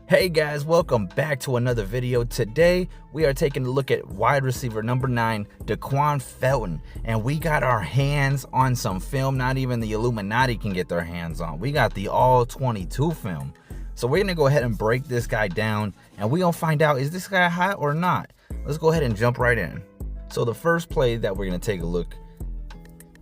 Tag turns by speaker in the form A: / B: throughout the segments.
A: Hey guys, welcome back to another video. Today we are taking a look at wide receiver number 9, Felton, and we got our hands on some film not even the Illuminati can get their hands on. We got the all 22 film. So we're gonna go ahead and break this guy down and we're gonna find out, is this guy hot or not? Let's go ahead and jump right in. So the first play that we're gonna take a look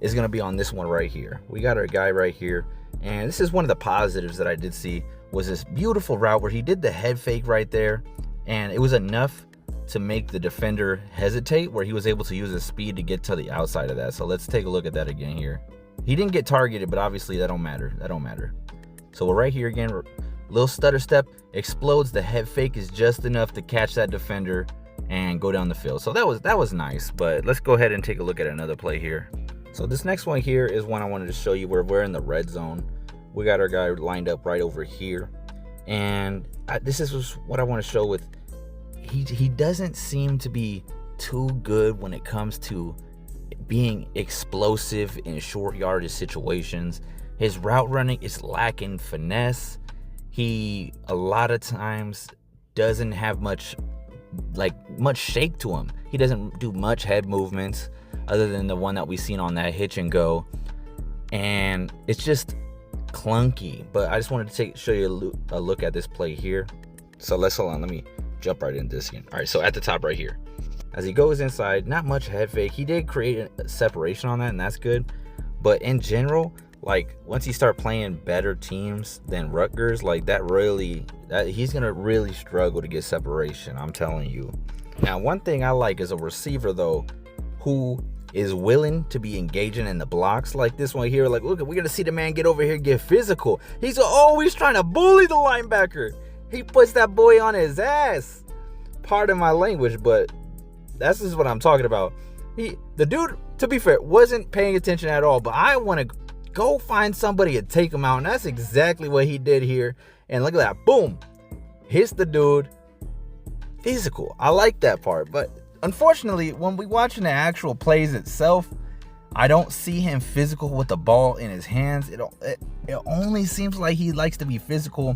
A: is gonna be on this one right here. We got our guy right here, and this is one of the positives that I did see was this beautiful route where he did the head fake right there, and it was enough to make the defender hesitate, where he was able to use his speed to get to the outside of that. So let's take a look at that again here. He didn't get targeted, but obviously that don't matter. So we're right here again, little stutter step, explodes. The head fake is just enough to catch that defender and go down the field. So that was nice. But let's go ahead and take a look at another play here. So this next one here is one I wanted to show you where we're in the red zone. We got our guy lined up right over here, and this is what I want to show with he doesn't seem to be too good when it comes to being explosive in short yardage situations. His route running is lacking finesse. He a lot of times doesn't have much shake to him. He doesn't do much head movements other than the one that we seen on that hitch and go, and it's just clunky. But I just wanted to show you a look at this play here. So let me jump right into this again. All right, so at the top right here, as he goes inside, not much head fake. He did create a separation on that, and that's good. But in general, like once you start playing better teams than Rutgers, like he's gonna really struggle to get separation, I'm telling you. Now, one thing I like is a receiver though who is willing to be engaging in the blocks like this one here. Like, look, we're gonna see the man get over here and get physical. He's always trying to bully the linebacker. He puts that boy on his ass. Pardon my language, but that's just what I'm talking about. The dude, to be fair, wasn't paying attention at all, but I want to go find somebody and take him out, and that's exactly what he did here. And look at that, boom, hits the dude. Physical. I like that part, but unfortunately, when we watching the actual plays itself, I don't see him physical with the ball in his hands. It only seems like he likes to be physical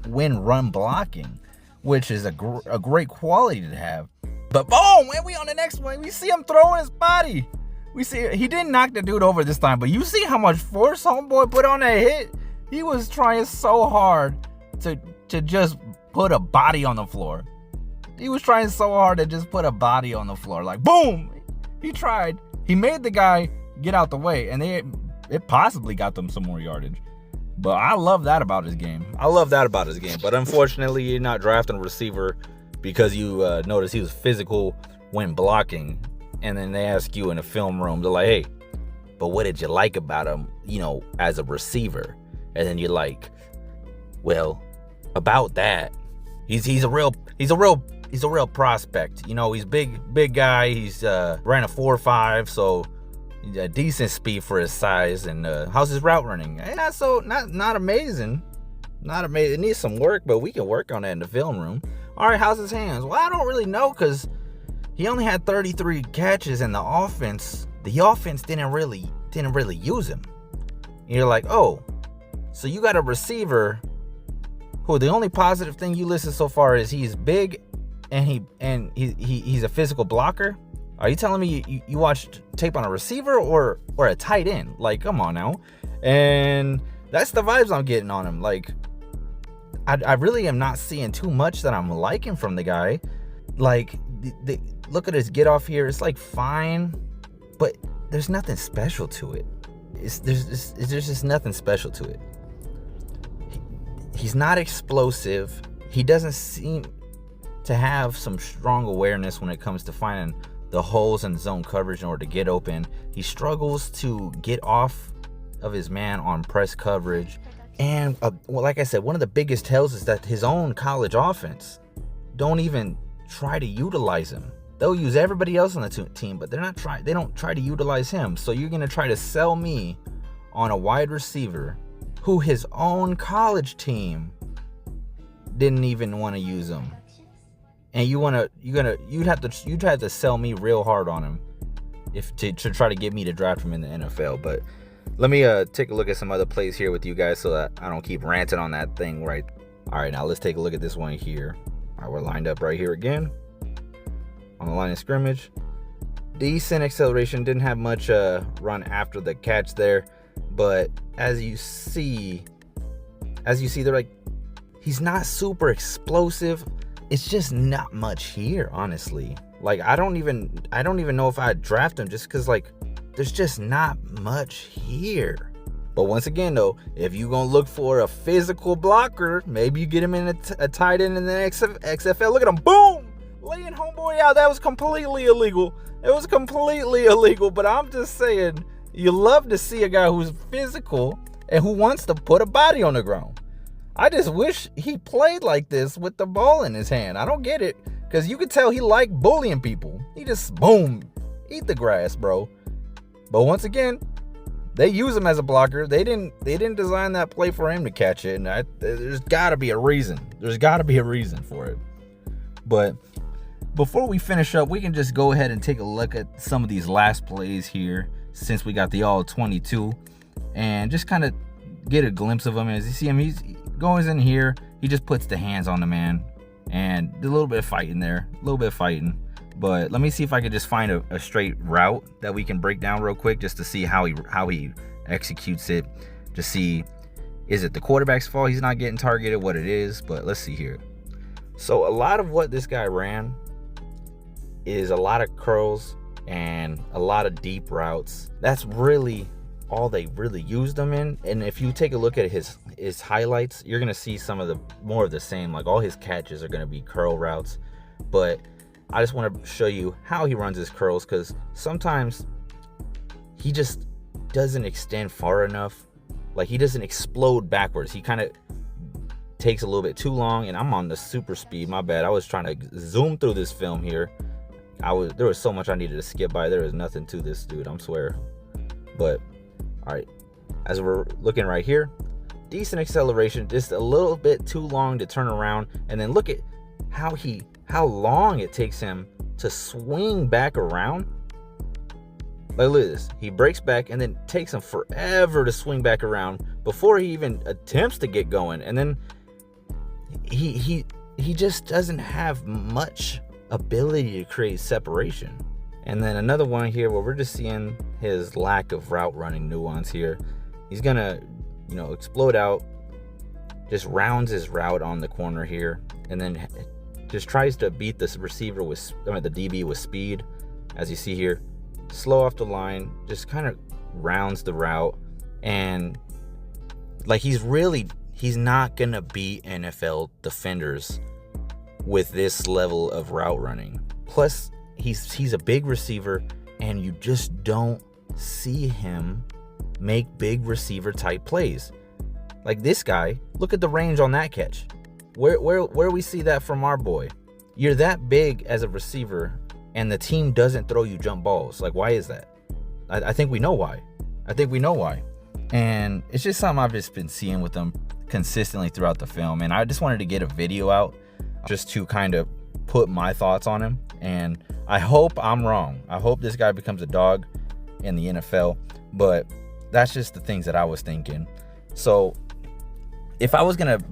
A: when run blocking, which is a great quality to have. But boom, and we on the next one. We see him throwing his body. We see he didn't knock the dude over this time, but you see how much force homeboy put on that hit. He was trying so hard to just put a body on the floor. He was trying so hard to just put a body on the floor. Like, boom! He tried. He made the guy get out the way, and it possibly got them some more yardage. But I love that about his game. But unfortunately, you're not drafting a receiver because you notice he was physical when blocking. And then they ask you in a film room, they're like, hey, but what did you like about him, as a receiver? And then you're like, well, about that, he's a real prospect. He's big guy. He's ran a 4.5, so he's a decent speed for his size. And how's his route running? Not amazing. It needs some work, but we can work on that in the film room. All right, how's his hands? Well, I don't really know, because he only had 33 catches, and the offense didn't really use him. And you're like, oh, so you got a receiver who the only positive thing you listed so far is he's big and he's a physical blocker? Are you telling me you watched tape on a receiver or a tight end? Like, come on now. And that's the vibes I'm getting on him. Like, I really am not seeing too much that I'm liking from the guy. Like, look at his get off here. It's like fine, but there's nothing special to it. There's just nothing special to it. He's not explosive. He doesn't seem to have some strong awareness when it comes to finding the holes in zone coverage in order to get open. He struggles to get off of his man on press coverage. And like I said, one of the biggest tells is that his own college offense don't even try to utilize him. They'll use everybody else on the team, but they don't try to utilize him. So you're going to try to sell me on a wide receiver who his own college team didn't even want to use him. And you'd have to sell me real hard on him to try to get me to draft him in the NFL. But let me take a look at some other plays here with you guys so that I don't keep ranting on that thing right All right, now let's take a look at this one here. All right, we're lined up right here again on the line of scrimmage. Decent acceleration, didn't have much run after the catch there, but as you see, they're like, he's not super explosive. It's just not much here, honestly. Like, I don't even know if I'd draft him, just because, like, there's just not much here. But once again, though, if you're gonna look for a physical blocker, maybe you get him in a tight end in the XFL. Look at him, boom, laying homeboy out. That was completely illegal. It was completely illegal. But I'm just saying, you love to see a guy who's physical and who wants to put a body on the ground. I just wish he played like this with the ball in his hand. I don't get it, because you could tell he liked bullying people. He just, boom, eat the grass, bro. But once again, they use him as a blocker. They didn't design that play for him to catch it. And there's got to be a reason. There's got to be a reason for it. But before we finish up, we can just go ahead and take a look at some of these last plays here, since we got the all 22, and just kind of get a glimpse of him. As you see him, he goes in here. He just puts the hands on the man, and a little bit of fighting there, a little bit of fighting. But let me see if I can just find a straight route that we can break down real quick, just to see how he executes it, to see, is it the quarterback's fault he's not getting targeted, what it is. But let's see here. So a lot of what this guy ran is a lot of curls and a lot of deep routes. That's really all they really used him in. And if you take a look at his highlights, you're gonna see some of the more of the same. Like, all his catches are gonna be curl routes. But I just want to show you how he runs his curls, because sometimes he just doesn't extend far enough. Like, he doesn't explode backwards. He kind of takes a little bit too long. And I'm on the super speed, my bad. I was trying to zoom through this film here. There was so much I needed to skip by. There was nothing to this dude, I'm swear. But all right, as we're looking right here, decent acceleration, just a little bit too long to turn around. And then look at how long it takes him to swing back around. Like, look at this. He breaks back and then takes him forever to swing back around before he even attempts to get going. And then he just doesn't have much ability to create separation. And then another one here where we're just seeing his lack of route running nuance here. He's gonna, explode out, just rounds his route on the corner here, and then just tries to beat this receiver the DB with speed. As you see here, slow off the line, just kind of rounds the route. And like, he's not gonna beat NFL defenders with this level of route running. Plus, he's a big receiver, and you just don't see him make big receiver type plays. Like this guy, look at the range on that catch. Where we see that from our boy? You're that big as a receiver, and the team doesn't throw you jump balls. Like, why is that? I think we know why. And it's just something I've just been seeing with them consistently throughout the film. And I just wanted to get a video out just to kind of put my thoughts on him. And I hope I'm wrong. I hope this guy becomes a dog in the NFL. But that's just the things that I was thinking. So if I was going to,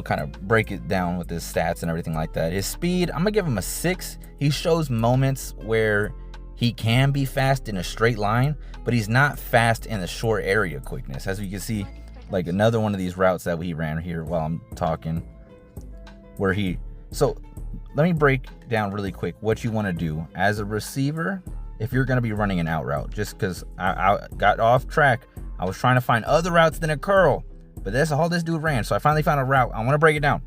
A: kind of break it down with his stats and everything like that, his speed, I'm going to give him a 6. He shows moments where he can be fast in a straight line, but he's not fast in the short area quickness. As we can see, like another one of these routes that we ran here while I'm talking, so let me break down really quick what you want to do as a receiver if you're going to be running an out route. Just because I got off track, I was trying to find other routes than a curl, but that's all this dude ran. So I finally found a route. I want to break it down.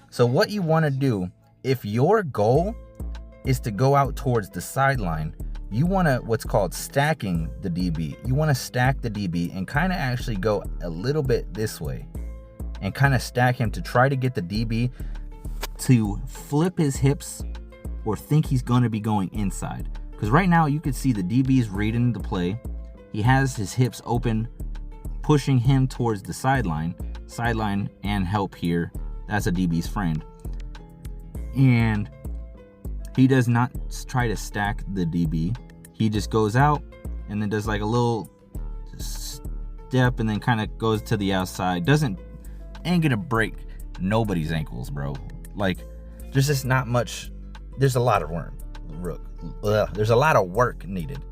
A: So what you want to do, if your goal is to go out towards the sideline, you want to what's called stacking the DB. You want to stack the DB and kind of actually go a little bit this way and kind of stack him to try to get the DB to flip his hips or think he's going to be going inside. Because right now you can see the DB's reading the play. He has his hips open, pushing him towards the sideline and help here. That's a DB's friend. And he does not try to stack the DB. He just goes out and then does like a little step and then kind of goes to the outside. Ain't gonna break nobody's ankles, bro. Like, there's just not much. There's a lot of work. There's a lot of work needed.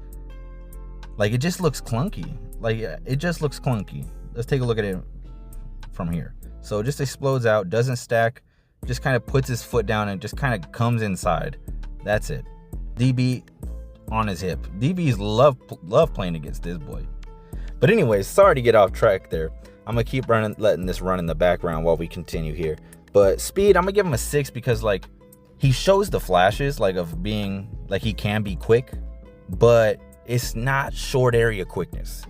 A: Like, it just looks clunky. Like, it just looks clunky. Let's take a look at it from here. So it just explodes out, doesn't stack, just kind of puts his foot down and just kind of comes inside. That's it. DB on his hip. DBs love playing against this boy. But anyways, sorry to get off track there. I'm gonna keep letting this run in the background while we continue here. But speed, I'm gonna give him a 6 because, like, he shows the flashes, like, of being, like, he can be quick, but it's not short area quickness.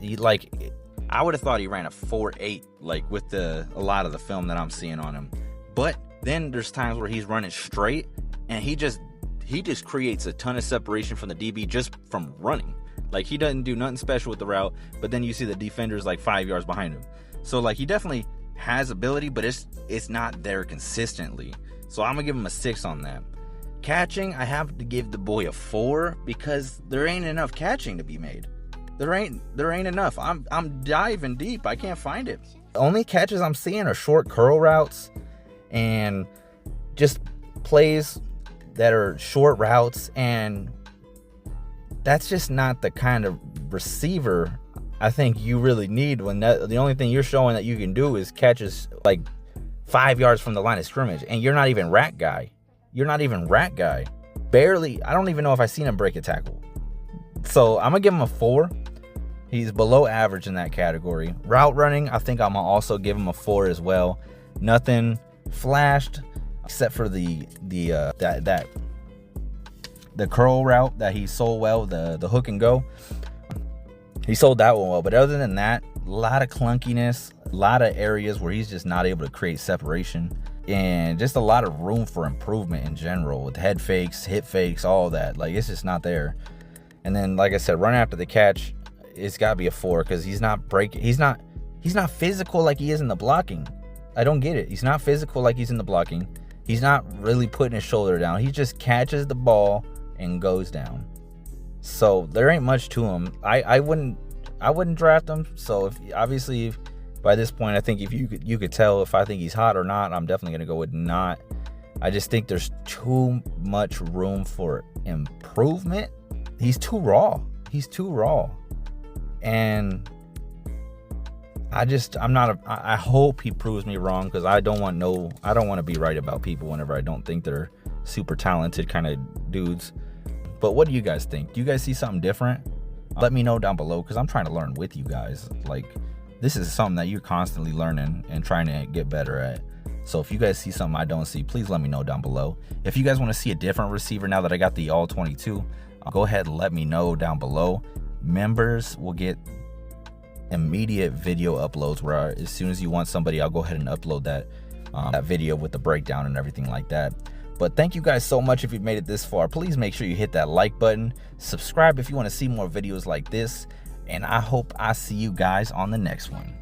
A: I would have thought he ran a 4.8, like, with a lot of the film that I'm seeing on him. But then there's times where he's running straight, and he just creates a ton of separation from the DB just from running. Like, he doesn't do nothing special with the route, but then you see the defender's like 5 yards behind him. So, like, he definitely has ability, but it's not there consistently. So I'm gonna give him a 6 on that. Catching, I have to give the boy a 4 because there ain't enough catching to be made. There ain't enough. I'm diving deep. I can't find it. The only catches I'm seeing are short curl routes and just plays that are short routes, and that's just not the kind of receiver I think you really need when the only thing you're showing that you can do is catches like 5 yards from the line of scrimmage, and you're not even rack guy. Barely. I don't even know if I've seen him break a tackle. So I'm gonna give him a 4. He's below average in that category. Route running, I think I'm gonna also give him a 4 as well. Nothing flashed except for the curl route that he sold well, the hook and go. He sold that one well, but other than that, a lot of clunkiness, a lot of areas where he's just not able to create separation, and just a lot of room for improvement in general with head fakes, hip fakes, all that. Like, it's just not there. And then, like I said, run after the catch, it's got to be a 4 because he's not breaking. He's not physical like he is in the blocking. I don't get it. He's not physical like he's in the blocking. He's not really putting his shoulder down. He just catches the ball and goes down. So there ain't much to him. I wouldn't draft him. So obviously by this point, I think if you could tell if I think he's hot or not, I'm definitely gonna go with not. I just think there's too much room for improvement. He's too raw. And I hope he proves me wrong, because I don't want to be right about people whenever I don't think they're super talented kind of dudes. But what do you guys think? Do you guys see something different? Let me know down below, because I'm trying to learn with you guys. Like, this is something that you're constantly learning and trying to get better at. So if you guys see something I don't see, please let me know down below. If you guys want to see a different receiver now that I got the all 22, go ahead and let me know down below. Members will get immediate video uploads where as soon as you want somebody, I'll go ahead and upload that video with the breakdown and everything like that. But thank you guys so much if you've made it this far. Please make sure you hit that like button, subscribe if you want to see more videos like this, and I hope I see you guys on the next one.